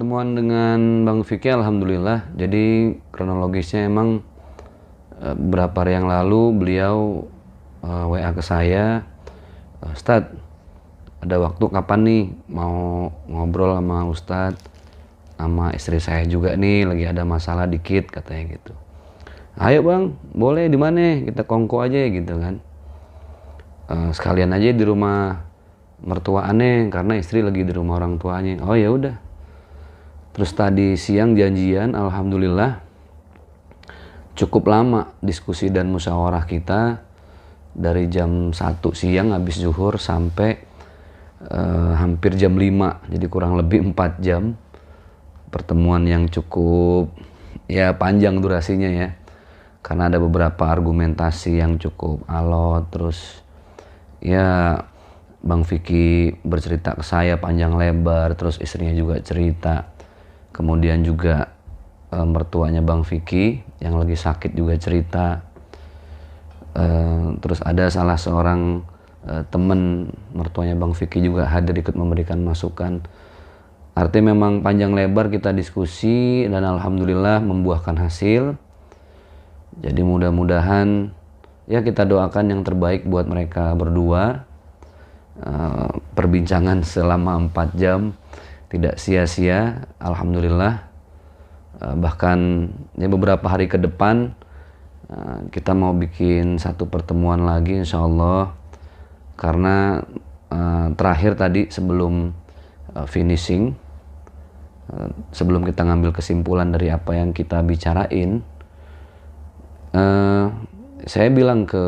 pertemuan dengan Bang Vicky alhamdulillah. Jadi kronologisnya emang beberapa hari yang lalu beliau WA ke saya, Ustadz ada waktu kapan nih mau ngobrol sama Ustadz, sama istri saya juga nih lagi ada masalah dikit katanya gitu. Ayo bang, boleh, di mana kita kongko aja gitu kan. Sekalian aja di rumah mertua aneh karena istri lagi di rumah orang tuanya. Oh ya udah. Terus tadi siang janjian, alhamdulillah cukup lama diskusi dan musyawarah kita dari jam 1 siang habis zuhur sampai hampir jam 5, jadi kurang lebih 4 jam pertemuan yang cukup ya panjang durasinya ya, karena ada beberapa argumentasi yang cukup alot. Terus ya Bang Vicky bercerita ke saya panjang lebar, terus istrinya juga cerita, kemudian juga mertuanya Bang Vicky yang lagi sakit juga cerita. Terus ada salah seorang teman mertuanya Bang Vicky juga hadir ikut memberikan masukan. Artinya memang panjang lebar kita diskusi dan alhamdulillah membuahkan hasil. Jadi mudah-mudahan ya kita doakan yang terbaik buat mereka berdua. Perbincangan selama 4 jam tidak sia-sia, alhamdulillah. Bahkan ya beberapa hari ke depan kita mau bikin satu pertemuan lagi insya Allah, karena terakhir tadi sebelum finishing, sebelum kita ngambil kesimpulan dari apa yang kita bicarain, saya bilang ke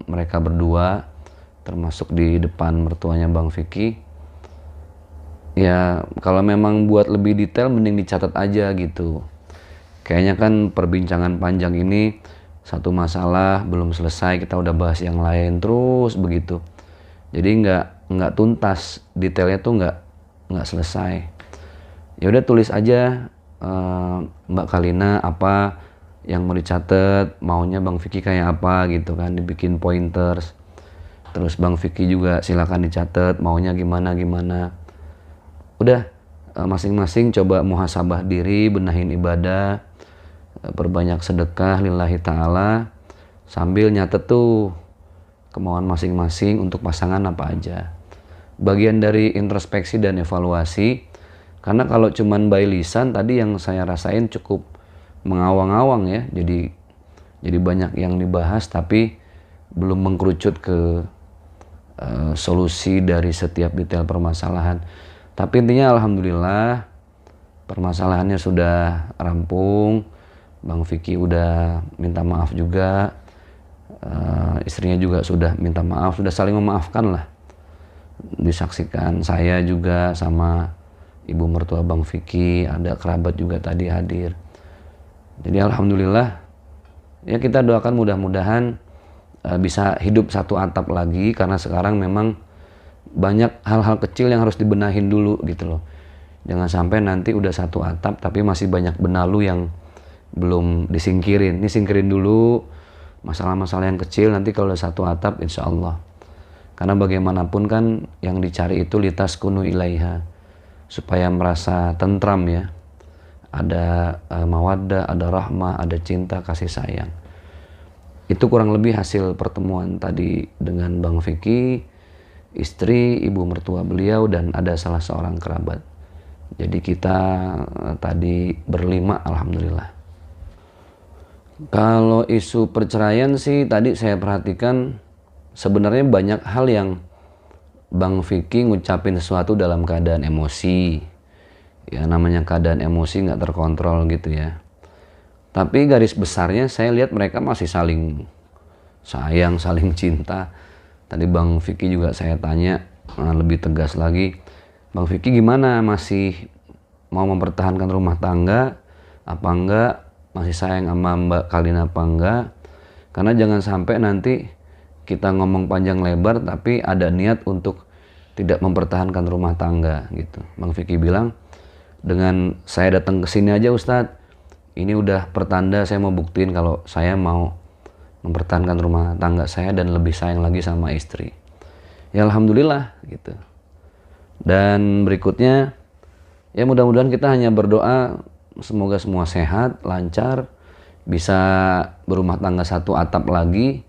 mereka berdua termasuk di depan mertuanya Bang Vicky, ya kalau memang buat lebih detail mending dicatat aja gitu. Kayaknya kan perbincangan panjang ini satu masalah belum selesai kita udah bahas yang lain terus begitu. Jadi nggak tuntas, detailnya tuh nggak selesai. Ya udah tulis aja Mbak Kalina apa yang mau dicatat, maunya Bang Vicky kayak apa gitu kan, dibikin pointers. Terus Bang Vicky juga silakan dicatat maunya gimana. Udah masing-masing coba muhasabah diri, benahin ibadah, perbanyak sedekah lillahi ta'ala, sambil nyatet tuh kemauan masing-masing untuk pasangan apa aja. Bagian dari introspeksi dan evaluasi, karena kalau cuman by lisan tadi yang saya rasain cukup mengawang-awang ya, jadi banyak yang dibahas tapi belum mengkerucut ke solusi dari setiap detail permasalahan. Tapi intinya alhamdulillah permasalahannya sudah rampung. Bang Vicky udah minta maaf juga, istrinya juga sudah minta maaf, sudah saling memaafkan lah. Disaksikan saya juga sama ibu mertua Bang Vicky, ada kerabat juga tadi hadir. Jadi alhamdulillah ya kita doakan mudah-mudahan bisa hidup satu atap lagi, karena sekarang memang banyak hal-hal kecil yang harus dibenahin dulu gitu loh. Jangan sampai nanti udah satu atap tapi masih banyak benalu yang belum disingkirin. Ini singkirin dulu masalah-masalah yang kecil, nanti kalau udah satu atap insya Allah. Karena bagaimanapun kan yang dicari itu litaskunu ilaiha, supaya merasa tentram ya. Ada mawaddah, ada rahmah, ada cinta, kasih sayang. Itu kurang lebih hasil pertemuan tadi dengan Bang Vicky, istri, ibu mertua beliau, dan ada salah seorang kerabat. Jadi kita tadi berlima alhamdulillah. Kalau isu perceraian sih tadi saya perhatikan sebenarnya banyak hal yang Bang Vicky ngucapin sesuatu dalam keadaan emosi. Ya namanya keadaan emosi nggak terkontrol gitu ya. Tapi garis besarnya saya lihat mereka masih saling sayang, saling cinta. Tadi Bang Vicky juga saya tanya lebih tegas lagi, Bang Vicky gimana, masih mau mempertahankan rumah tangga apa enggak, masih sayang sama Mbak Kalina apa enggak? Karena jangan sampai nanti kita ngomong panjang lebar tapi ada niat untuk tidak mempertahankan rumah tangga gitu. Bang Vicky bilang, dengan saya datang ke sini aja Ustadz, ini udah pertanda saya mau buktiin kalau saya mau mempertahankan rumah tangga saya dan lebih sayang lagi sama istri. Ya alhamdulillah gitu. Dan berikutnya Ya mudah-mudahan kita hanya berdoa semoga semua sehat, lancar, bisa berumah tangga satu atap lagi,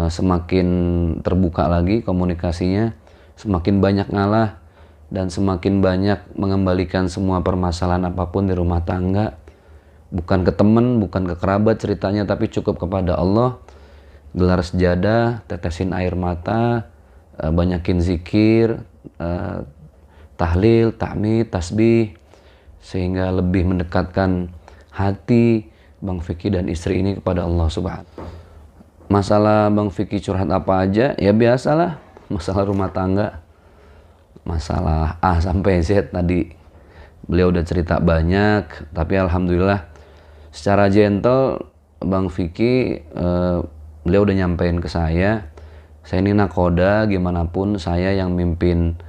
semakin terbuka lagi komunikasinya, semakin banyak ngalah, dan semakin banyak mengembalikan semua permasalahan apapun di rumah tangga. Bukan ke teman, bukan ke kerabat ceritanya, tapi cukup kepada Allah. Gelar sejadah, tetesin air mata, banyakin zikir, tahlil, tahmid, tasbih, sehingga lebih mendekatkan hati Bang Vicky dan istri ini kepada Allah Subhanahu. Masalah Bang Vicky curhat apa aja, ya biasalah, masalah rumah tangga, masalah A sampai Z tadi beliau udah cerita banyak, tapi alhamdulillah secara gentle Bang Vicky beliau udah nyampein ke saya ini nakoda, gimana pun saya yang mimpin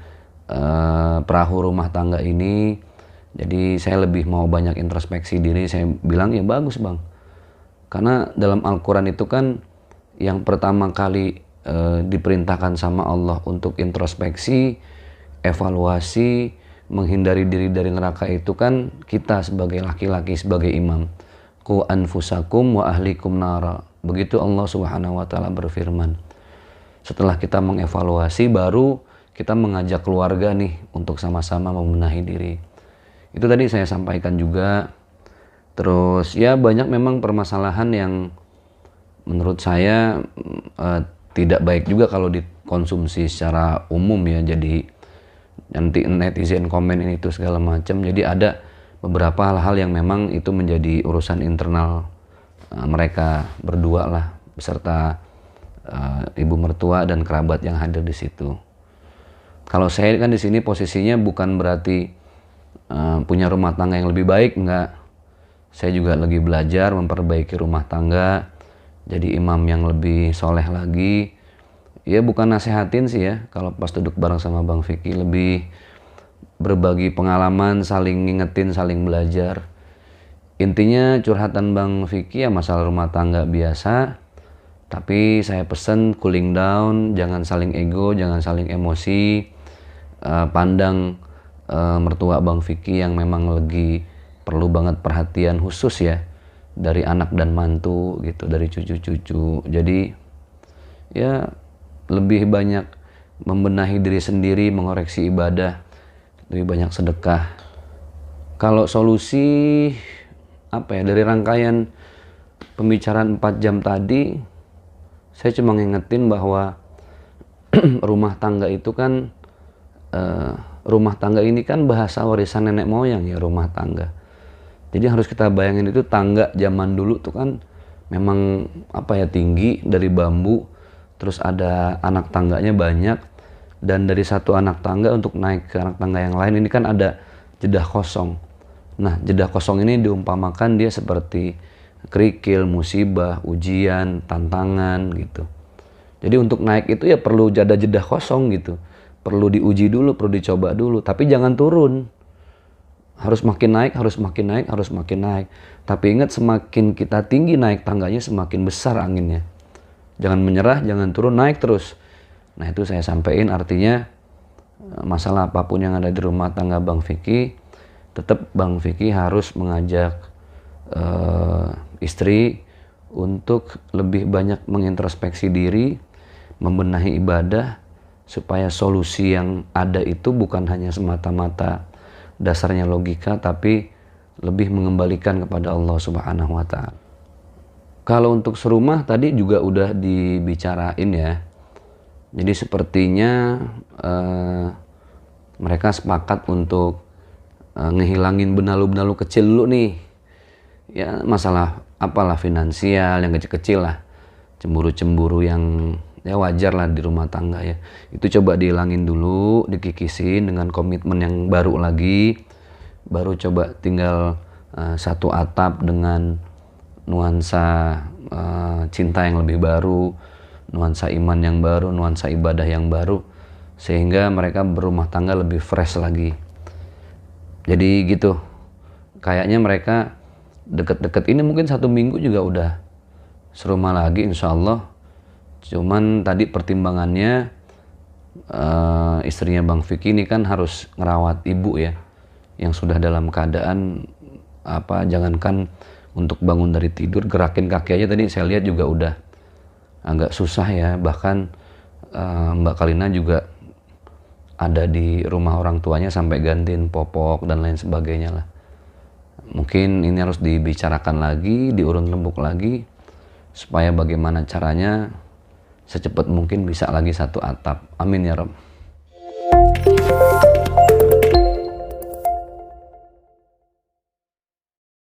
perahu rumah tangga ini. Jadi saya lebih mau banyak introspeksi diri. Saya bilang ya bagus Bang, karena dalam Al-Quran itu kan yang pertama kali diperintahkan sama Allah untuk introspeksi, evaluasi, menghindari diri dari neraka itu kan kita sebagai laki-laki, sebagai imam. Qu anfusakum wa ahlikum nara. Begitu Allah Subhanahu wa taala berfirman. Setelah kita mengevaluasi, baru kita mengajak keluarga nih untuk sama-sama membenahi diri. Itu tadi saya sampaikan juga. Terus ya banyak memang permasalahan yang menurut saya tidak baik juga kalau dikonsumsi secara umum ya. Jadi nanti netizen komen ini itu segala macam. Jadi ada beberapa hal-hal yang memang itu menjadi urusan internal mereka berdua lah, beserta ibu mertua dan kerabat yang hadir di situ. Kalau saya kan di sini posisinya bukan berarti punya rumah tangga yang lebih baik, enggak. Saya juga lagi belajar memperbaiki rumah tangga, jadi imam yang lebih soleh lagi. Ya bukan nasehatin sih ya, kalau pas duduk bareng sama Bang Vicky lebih berbagi pengalaman, saling ngingetin, saling belajar. Intinya curhatan Bang Vicky ya masalah rumah tangga biasa. Tapi saya pesen cooling down, jangan saling ego, jangan saling emosi. Pandang mertua Bang Vicky yang memang lagi perlu banget perhatian khusus ya, dari anak dan mantu gitu, dari cucu-cucu. Jadi ya lebih banyak membenahi diri sendiri, mengoreksi ibadah, lebih banyak sedekah. Kalau solusi apa ya, dari rangkaian pembicaraan 4 jam tadi, saya cuma ngingetin bahwa rumah tangga itu kan rumah tangga ini kan bahasa warisan nenek moyang ya, rumah tangga. Jadi harus kita bayangin itu tangga zaman dulu tuh kan memang apa ya, tinggi dari bambu, terus ada anak tangganya banyak, dan dari satu anak tangga untuk naik ke anak tangga yang lain ini kan ada jedah kosong. Nah, jedah kosong ini diumpamakan dia seperti kerikil, musibah, ujian, tantangan gitu. Jadi untuk naik itu ya perlu jedah kosong gitu. Perlu diuji dulu, perlu dicoba dulu, tapi jangan turun. Harus makin naik, harus makin naik, harus makin naik. Tapi ingat, semakin kita tinggi naik tangganya, semakin besar anginnya. Jangan menyerah, jangan turun, naik terus. Nah itu saya sampaikan, artinya masalah apapun yang ada di rumah tangga Bang Vicky, tetap Bang Vicky harus mengajak istri untuk lebih banyak mengintrospeksi diri, membenahi ibadah, supaya solusi yang ada itu bukan hanya semata-mata dasarnya logika, tapi lebih mengembalikan kepada Allah Subhanahu wa Ta'ala. Kalau untuk serumah tadi juga udah dibicarain ya. Jadi sepertinya mereka sepakat untuk ngehilangin benalu-benalu kecil dulu nih. Ya masalah apalah finansial yang kecil-kecil lah. Cemburu-cemburu yang ya wajar lah di rumah tangga ya. Itu coba dihilangin dulu, dikikisin dengan komitmen yang baru lagi. Baru coba tinggal satu atap dengan nuansa cinta yang lebih baru, nuansa iman yang baru, nuansa ibadah yang baru, sehingga mereka berumah tangga lebih fresh lagi. Jadi gitu, kayaknya mereka deket-deket ini mungkin 1 minggu juga udah serumah lagi insya Allah. Cuman tadi pertimbangannya istrinya Bang Vicky ini kan harus ngerawat ibu ya. yang sudah dalam keadaan jangankan untuk bangun dari tidur, gerakin kaki aja tadi saya lihat juga udah agak susah ya. Bahkan Mbak Kalina juga ada di rumah orang tuanya sampai gantiin popok dan lain sebagainya lah. Mungkin ini harus dibicarakan lagi, diurun rembuk lagi, supaya bagaimana caranya secepat mungkin bisa lagi satu atap. Amin ya Rob.